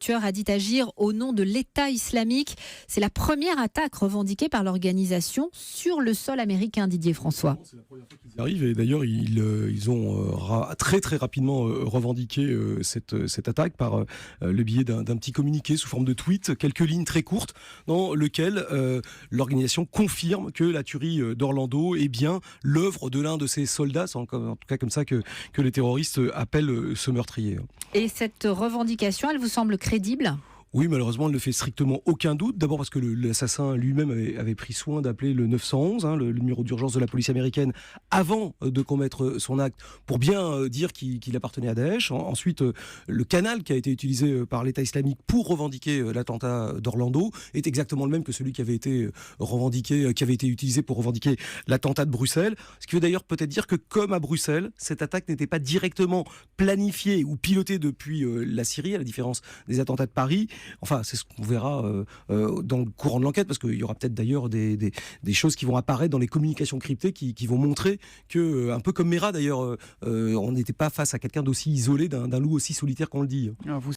tueur a dit agir au nom de l'État islamique. C'est la première attaque revendiquée par l'organisation sur le sol américain, Didier François. C'est la première fois qu'ils arrivent et d'ailleurs ils ont très très rapidement revendiqué cette attaque par le biais d'un petit communiqué sous forme de tweet, quelques lignes très courtes dans lequel l'organisation confirme que la tuerie d'Orlando est bien l'œuvre de l'un de ses soldats. C'est en tout cas comme ça que les terroristes appellent ce meurtrier. Et cette revendication, elle vous semble crédible ? Oui, malheureusement, elle ne fait strictement aucun doute. D'abord parce que l'assassin lui-même avait pris soin d'appeler le 911, le numéro d'urgence de la police américaine, avant de commettre son acte, pour bien dire qu'il appartenait à Daesh. Ensuite, le canal qui a été utilisé par l'État islamique pour revendiquer l'attentat d'Orlando est exactement le même que celui qui avait été utilisé pour revendiquer l'attentat de Bruxelles. Ce qui veut d'ailleurs peut-être dire que, comme à Bruxelles, cette attaque n'était pas directement planifiée ou pilotée depuis la Syrie, à la différence des attentats de Paris. Enfin, c'est ce qu'on verra dans le courant de l'enquête, parce qu'il y aura peut-être d'ailleurs des choses qui vont apparaître dans les communications cryptées qui vont montrer que, un peu comme Mera d'ailleurs, on n'était pas face à quelqu'un d'aussi isolé, d'un loup aussi solitaire qu'on le dit.